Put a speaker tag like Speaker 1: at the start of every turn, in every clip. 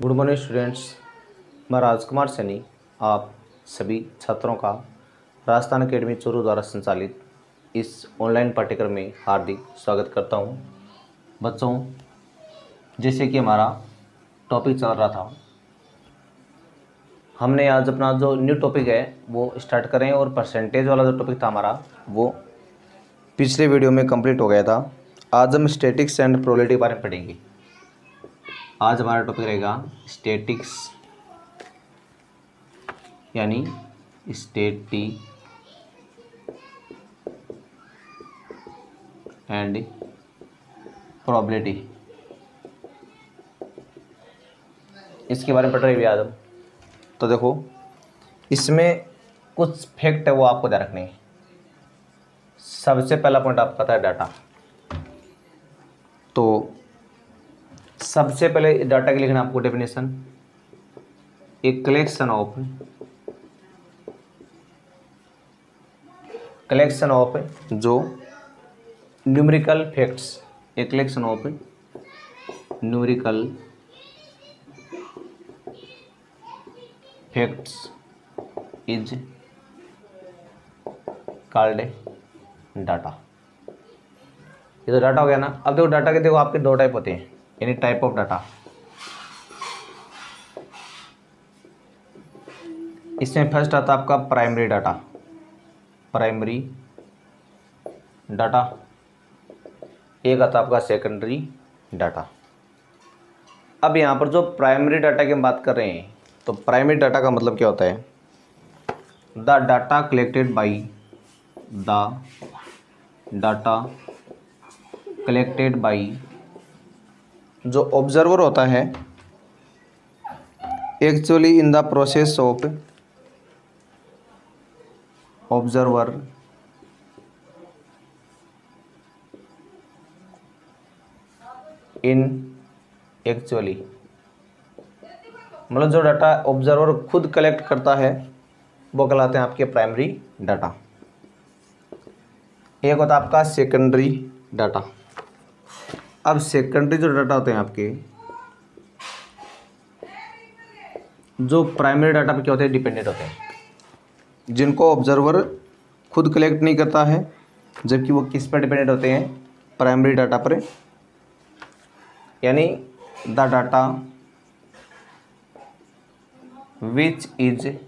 Speaker 1: Good morning students. मैं राजकुमार सैनी आप सभी छात्रों का राजस्थान अकेडमी चूरू द्वारा संचालित इस ऑनलाइन पाठ्यक्रम में हार्दिक स्वागत करता हूं। बच्चों, जैसे कि हमारा टॉपिक चल रहा था, हमने आज अपना जो न्यू टॉपिक है वो स्टार्ट करें और परसेंटेज वाला जो टॉपिक था हमारा वो पिछले वीडियो में कंप्लीट हो गया था। आज हम स्टैटिक्स एंड प्रोबेबिलिटी के बारे में पढ़ेंगे। आज हमारा टॉपिक रहेगा स्टैटिक्स यानी स्टैटिक एंड प्रोबेबिलिटी, इसके बारे में पढ़ रहे हैं आज हम। तो देखो, इसमें कुछ फैक्ट है वो आपको ध्यान रखने हैं। सबसे पहला पॉइंट आपका था डाटा। तो सबसे पहले डाटा की लिखना आपको डेफिनेशन, एक कलेक्शन ऑफ जो numerical facts, a collection of numerical facts is called data. ये तो डाटा हो गया ना। अब देखो, डाटा के देखो आपके दो टाइप होते हैं, यानी टाइप ऑफ डाटा। इसमें फर्स्ट आता है आपका प्राइमरी डाटा। Primary data. एक आता है आपका सेकेंडरी डाटा। अब यहाँ पर जो प्राइमरी डाटा की हम बात कर रहे हैं, तो प्राइमरी डाटा का मतलब क्या होता है? The data collected by the data collected by, जो ऑब्जर्वर होता है actually in the process of observer in actually, मतलब जो डाटा ऑब्जर्वर खुद कलेक्ट करता है वो कहलाते हैं आपके प्राइमरी डाटा। एक होता है आपका सेकेंडरी डाटा। अब सेकेंडरी जो डाटा होते हैं आपके, जो प्राइमरी डाटा पे क्या होते हैं, डिपेंडेंट होते हैं, जिनको ऑब्जर्वर खुद कलेक्ट नहीं करता है, जबकि वो किस पर डिपेंडेंट होते हैं? प्राइमरी डाटा पर। यानी the data which is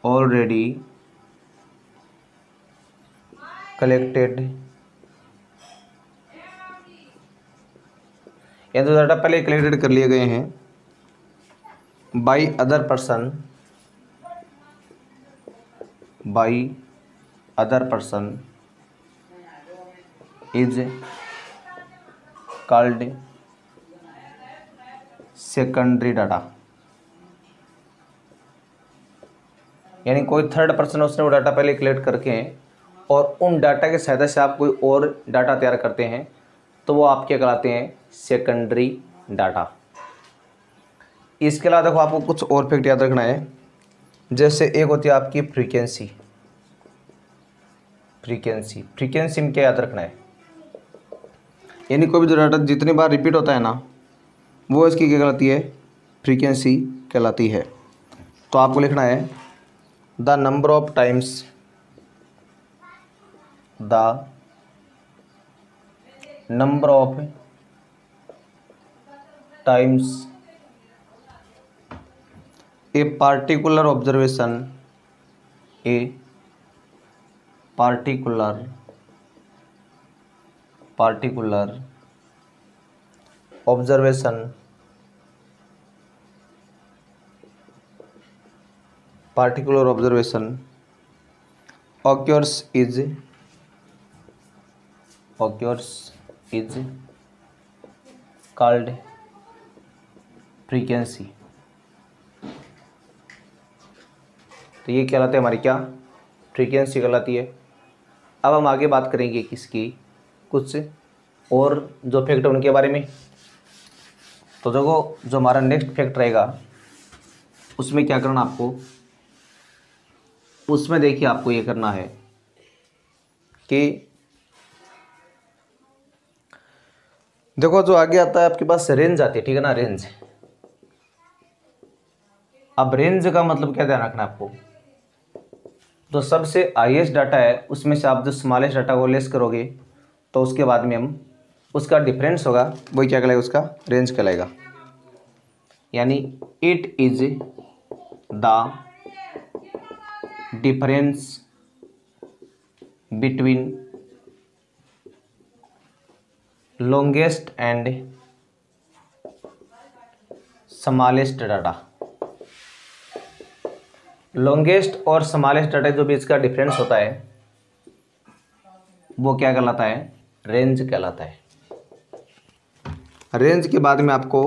Speaker 1: already collected, यानी जो डाटा पहले कलेक्टेड कर लिए गए हैं by other person, is called secondary data. यानी कोई थर्ड पर्सन उसने वो डाटा पहले कलेक्ट करके और उन डाटा की सहायता से आप कोई और डाटा तैयार करते हैं, तो वो आप क्या कहलाते हैं? Secondary data. इसके अलावा देखो, आपको कुछ और फैक्ट याद रखना है। जैसे एक होती है आपकी फ्रीक्वेंसी में क्या याद रखना है? यानी कोई भी जो डाटा जितनी बार रिपीट होता है ना, वो इसकी क्या कहलाती है? फ्रीक्वेंसी कहलाती है। तो आपको लिखना है the number of times a particular observation occurs is called frequency। तो ये कहलाते हैं हमारी क्या? फ्रीक्वेंसी कहलाती है। अब हम आगे बात करेंगे किसकी, कुछ और जो फैक्ट है उनके बारे में। तो देखो, जो हमारा नेक्स्ट फैक्ट रहेगा उसमें क्या करना आपको, उसमें देखिए आपको ये करना है कि देखो जो आगे आता है आपके पास रेंज आती है, ठीक है ना, रेंज। अब रेंज का मतलब क्या ध्यान रखना है आपको, जो सबसे हाईएस्ट डाटा है उसमें से आप जो स्मॉलेस्ट डाटा को लेस करोगे तो उसके बाद में हम उसका डिफरेंस होगा, वही क्या कहलाएगा, उसका रेंज कहलाएगा। यानी it is the difference between longest and smallest data. Longest और स्मॉलेस्ट डाटा जो बीच का डिफरेंस होता है वो क्या कहलाता है, रेंज कहलाता है। रेंज के बाद में आपको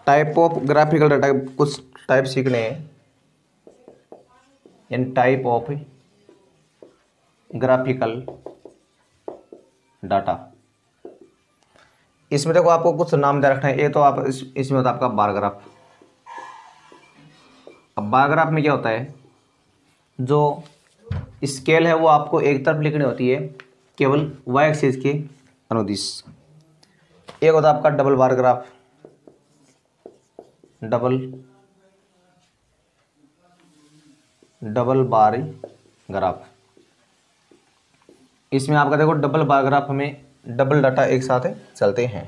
Speaker 1: टाइप ऑफ ग्राफिकल डाटा कुछ टाइप सीखने हैं, इन टाइप ऑफ ग्राफिकल डाटा। इसमें देखो आपको कुछ नाम दे रखना है। ये तो आप इसमें होता है आपका बार ग्राफ। अब बार ग्राफ में क्या होता है, जो स्केल है वो आपको एक तरफ लिखनी होती है, केवल वाई एक्सिस के अनुदिश। एक होता है आपका double bar graph, double bar graph. इसमें आपका देखो डबल बार ग्राफ में डबल डाटा एक साथ चलते हैं।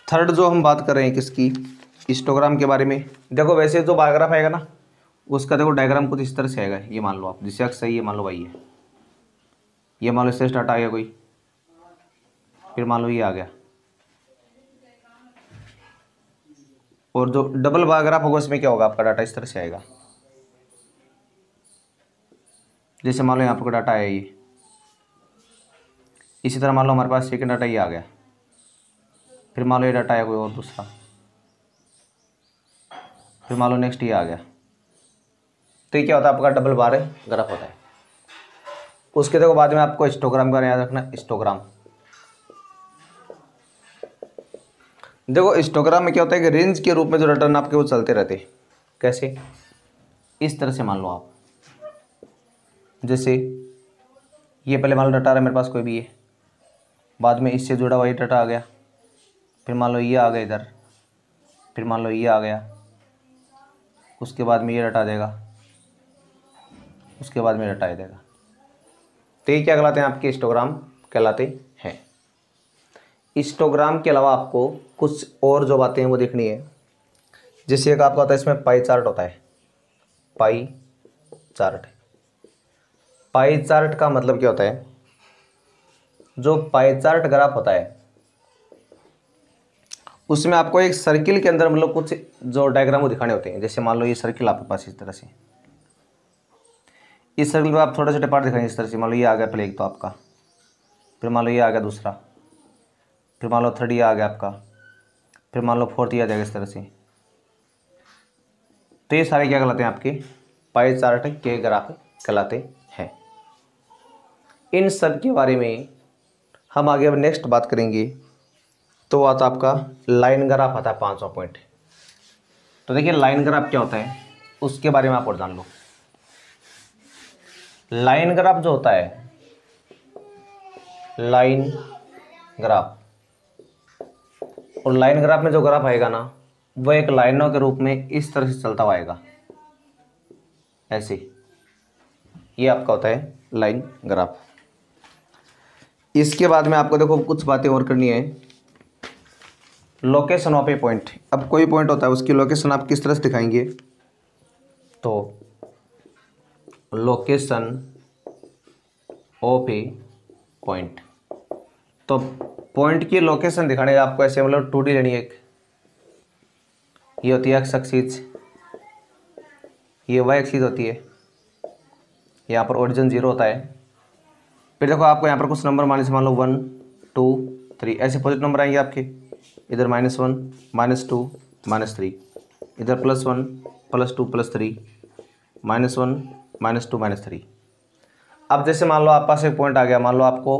Speaker 1: थर्ड जो हम बात कर रहे हैं किसकी, हिस्टोग्राम के बारे में। देखो वैसे जो बार ग्राफ आएगा ना उसका देखो डायग्राम कुछ इस तरह से आएगा। ये मान लो आप, जिससे अक्स है ये मान लो भाई है, ये मान लो इससे स्टार्ट आ गया कोई, फिर मान लो ये आ गया। और जो डबल बार ग्राफ होगा उसमें क्या होगा, आपका डाटा इस तरह से आएगा। जैसे मान लो यहाँ पर डाटा आया ये, इसी तरह मान लो हमारे पास सेकंड डाटा ये आ गया, फिर मान लो ये डाटा आया कोई और दूसरा, फिर मान लो नेक्स्ट ये आ गया। तो ये क्या होता है, आपका डबल बार ग्राफ होता है। उसके देखो बाद में आपको हिस्टोग्राम का याद रखना। हिस्टोग्राम देखो, हिस्टोग्राम में क्या होता है कि रेंज के रूप में जो रिटर्न आपके वो चलते रहते। कैसे, इस तरह से मान लो आप, जैसे ये पहले मान लो डाटा आ रहा है मेरे पास कोई भी है, बाद में इससे जुड़ा हुआ ये डाटा आ गया, फिर मान लो ये आ गया इधर, फिर मान लो ये आ गया, उसके बाद में ये डाटा आ जाएगा, उसके बाद में डाटा आ जाएगा। तो ये क्या कहलाते हैं, आपके हिस्टोग्राम कहलाते हैं। हिस्टोग्राम के अलावा आपको कुछ और जो बातें हैं वो देखनी है। जैसे एक आपका होता है इसमें पाई चार्ट होता है। पाई चार्ट, पाई चार्ट का मतलब क्या होता है, जो पाई चार्ट ग्राफ होता है उसमें आपको एक सर्किल के अंदर मतलब कुछ जो डायग्राम वो दिखाने होते हैं। जैसे मान लो ये सर्किल आपके पास इस तरह से, इस सर्किल में आप छोटे छोटे पार्ट दिखाएंगे इस तरह से। मान लो ये आ गया पहले एक तो आपका, फिर मान लो ये आ गया दूसरा, फिर मान लो थर्ड ये आ गया आपका, फिर मान लो फोर्थ ये आ जाएगा इस तरह से। तो ये सारे क्या कहलाते हैं, आपके पाई चार्ट के ग्राफ कहलाते हैं। इन सब के बारे में हम आगे अब नेक्स्ट बात करेंगे। तो आता आपका लाइन ग्राफ आता है 5वां पॉइंट। तो देखिए लाइन ग्राफ क्या होता है उसके बारे में आप और जान लो। लाइन ग्राफ जो होता है, लाइन ग्राफ, और लाइन ग्राफ में जो ग्राफ आएगा ना वो एक लाइनों के रूप में इस तरह से चलता हुआ आएगा, ऐसे। ये आपका होता है लाइन ग्राफ। इसके बाद में आपको देखो कुछ बातें और करनी है। Location of A point. अब कोई पॉइंट होता है उसकी लोकेशन आप किस तरह से दिखाएंगे, तो लोकेशन ऑफ ए पॉइंट। तो पॉइंट की लोकेशन दिखाने का आपको ऐसे मतलब 2D लेनी है। एक ये होती है एक्स एक्सिस, ये वाई एक्सिस होती है, यहाँ पर ओरिजिन 0 होता है। फिर देखो आपको यहाँ पर कुछ नंबर मान लो 1 2 3 ऐसे पॉजिटिव नंबर आएंगे आपके। इधर -1 -2 -3, इधर +1 +2 +3 -1 -2 -3। अब जैसे मान लो आप पास एक पॉइंट आ गया, मान लो आपको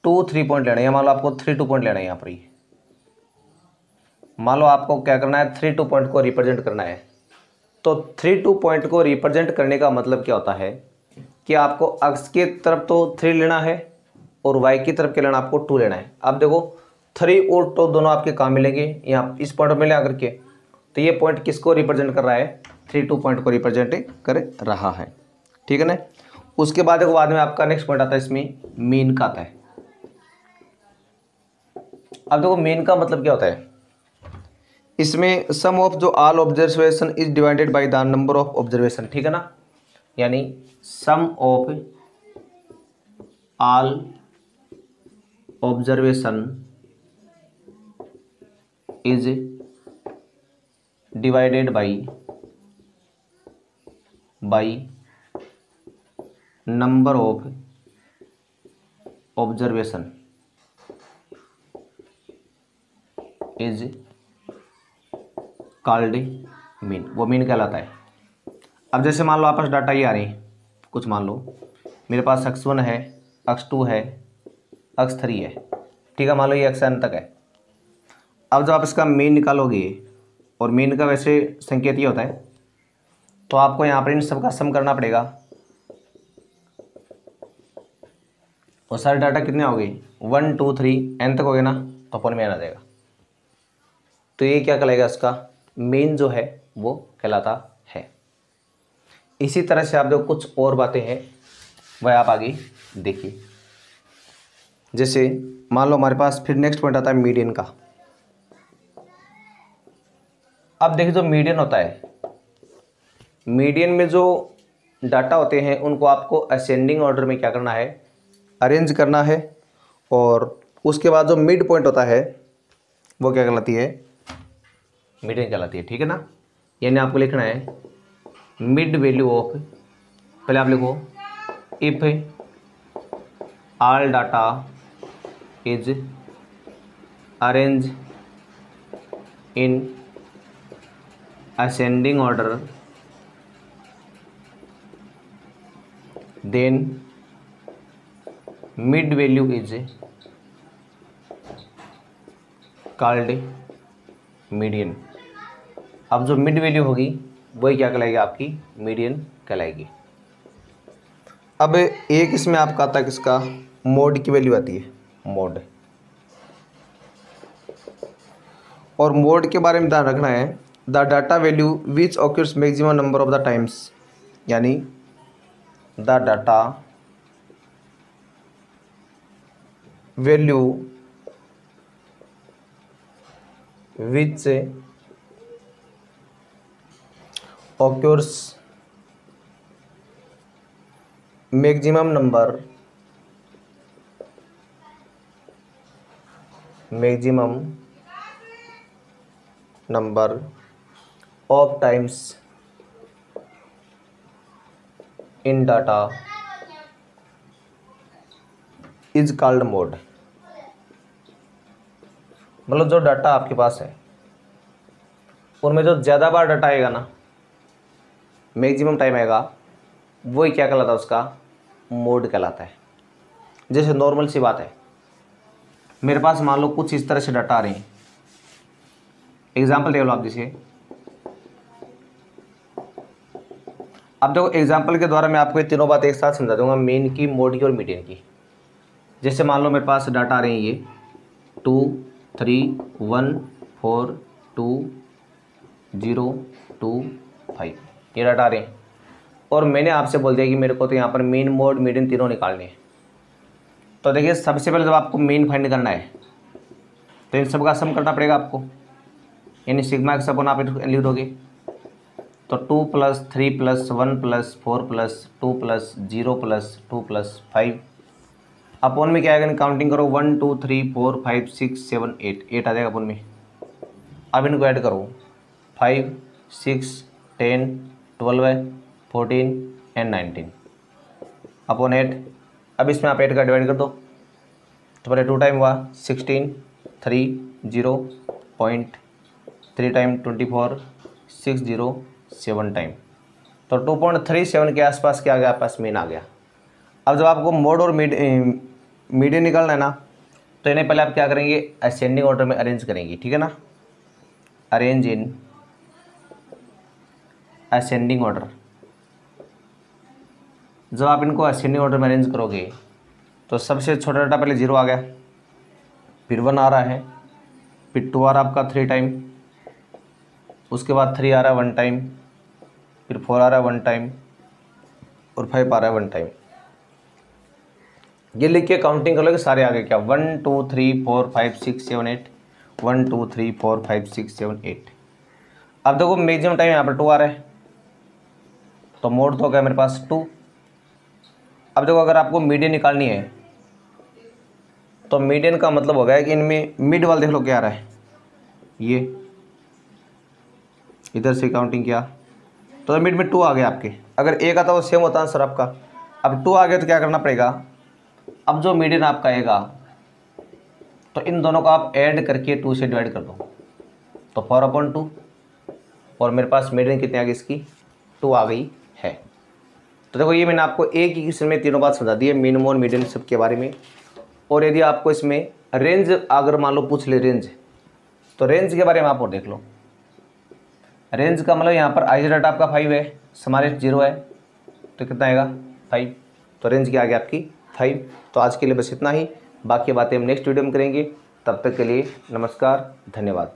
Speaker 1: 2 3 पॉइंट लेना है, मान लो आपको 3 2 पॉइंट लेना है यहाँ पर। ही मान लो आपको क्या करना है, 3 2 पॉइंट को रिप्रेजेंट करना है। तो 3 2 पॉइंट को रिप्रेजेंट करने का मतलब क्या होता है कि आपको अक्स के तरफ तो 3 लेना है और y की तरफ क्या लेना आपको 2 लेना है। अब देखो 3 और 2 दोनों आपके कहाँ मिलेंगे, यहाँ इस पॉइंट में ले आकर के, तो ये पॉइंट किसको रिप्रेजेंट कर रहा है, 3 2 पॉइंट को रिप्रेजेंट कर रहा है, ठीक है ना। उसके बाद देखो बाद में आपका नेक्स्ट पॉइंट आता है, इसमें मीन का आता है। अब देखो मीन का मतलब क्या होता है, इसमें सम ऑफ जो all observation is divided by the number of observation, ठीक है ना, यानी sum of all observation is divided by number of observation is called mean, वो मीन कहलाता है। अब जैसे मान लो आपस डाटा ये आ रही है, कुछ मान लो मेरे पास x1 है, x2 है, x3 है, ठीक है, मान लो ये xn तक है। अब जब आप इसका मीन निकालोगे, और मीन का वैसे संकेत ये होता है, तो आपको यहाँ पर इन सब का सम करना पड़ेगा, और सारे डाटा कितने हो गए 1 2 3 n तक हो गए ना, तो अपन में आ जाएगा। तो ये क्या कहलाएगा, इसका मीन जो है वो कहलाता है। इसी तरह से आप देखो कुछ और बातें हैं वह आप आगे देखिए। जैसे मान लो हमारे पास फिर नेक्स्ट पॉइंट आता है मीडियन का। अब देखिए जो मीडियन होता है, मीडियन में जो डाटा होते हैं उनको आपको असेंडिंग ऑर्डर में क्या करना है, अरेंज करना है। और उसके बाद जो मिड पॉइंट होता है वो क्या कहलाती है, मीडियन कहलाती है, ठीक है ना। यानी आपको लिखना है मिड वैल्यू ऑफ, पहले आप लिखो if all data is arrange in ascending order then mid value is called median. अब जो मिड वैल्यू होगी वही क्या कहलाएगी, आपकी मीडियन कहलाएगी। अब एक इसमें आपका आता है किसका, मोड की वैल्यू आती है, मोड। और मोड के बारे में ध्यान रखना है, the data value which occurs maximum number of the times, यानी the data value which occurs maximum number of times in data is called mode। मतलब जो डाटा आपके पास है उनमें जो ज़्यादा बार डाटा आएगा ना, मैक्सिमम टाइम आएगा, वही क्या कहलाता है, उसका मोड कहलाता है। जैसे नॉर्मल सी बात है, मेरे पास मान लो कुछ इस तरह से डाटा आ रहे हैं, एग्जाम्पल दे लो आप जैसे। अब देखो एग्जाम्पल के द्वारा मैं आपको ये तीनों बातें एक साथ समझा दूंगा, मेन की, मोड की और मीडियन की। जैसे मान लो मेरे पास डाटा आ रहे हैं ये 2 3 1 4 2 0 2 5, ये डाटा आ रहे हैं, और मैंने आपसे बोल दिया कि मेरे को तो यहाँ पर मेन, मोड, मीडियन तीनों निकालने हैं। तो देखिए सबसे पहले जब आपको मेन फाइंड करना है तो इन सब का सम करना पड़ेगा आपको, यानी सिग्मा एक्स अपन आप लिख दोगे, तो 2 + 3 + 1 + 4 + 2 + 0 + 2 + 5 अपन में क्या आएगा, काउंटिंग करो 1 2 3 4 5 6 7 8 आ जाएगा अपन में। अब इनको ऐड करो 5 6 10 12 14 एंड 19 अपॉन 8। अब इसमें आप 8 का डिवाइड कर दो, तो पहले 2 टाइम हुआ 16 3 0 पॉइंट 3 टाइम 24 6 0 7 टाइम, तो 2.37 के आसपास क्या आ गया, आपस मीन आ गया। अब जब आपको मोड और मीडियन निकालना है ना, तो इन्हें पहले आप क्या करेंगे, असेंडिंग ऑर्डर में अरेंज करेंगे, ठीक है ना, अरेंज इन असेंडिंग ऑर्डर। जब आप इनको असेंडिंग ऑर्डर में अरेंज करोगे तो सबसे छोटा डाटा पहले 0 आ गया, फिर 1 आ रहा है, फिर 2 आ रहा है आपका 3 टाइम, उसके बाद 3 आ रहा है 1 टाइम, फिर 4 आ रहा है 1 टाइम और 5 आ रहा है 1 टाइम। ये लिख के काउंटिंग कर लो कि सारे आगे क्या 1 2 3 4 5 6 7 8, 1 2 3 4 5 6 7 8। अब देखो मैक्सिमम टाइम यहाँ पर 2 आ रहा है, तो मोड तो हो गया मेरे पास 2। अब देखो अगर आपको मीडियन निकालनी है तो मीडियन का मतलब हो गया कि इनमें मिड वाला देख लो क्या आ रहा है, ये इधर से काउंटिंग किया तो मिड में 2 आ गया आपके। अगर एक आता वो सेम होता आंसर आपका। अब 2 आ गया तो क्या करना पड़ेगा, अब जो मीडियन आपका आएगा तो इन दोनों को आप ऐड करके 2 से डिवाइड कर दो, तो 4/2 और मेरे पास मीडियन कितनी आ गई इसकी 2 आ गई है। तो देखो ये मैंने आपको एक ही क्वेश्चन में तीनों बात समझा दी है, मिनिमम और मीडियन सब के बारे में। और यदि आपको इसमें रेंज अगर मान लो पूछ ले रेंज, तो रेंज के बारे में आप और देख लो। रेंज का मतलब यहाँ पर आई डाटा आपका 5 है, समारेट 0 है, तो कितना आएगा 5, तो रेंज की आ गई आपकी 5। तो आज के लिए बस इतना ही, बाकी बातें हम नेक्स्ट वीडियो में करेंगे। तब तक के लिए नमस्कार, धन्यवाद।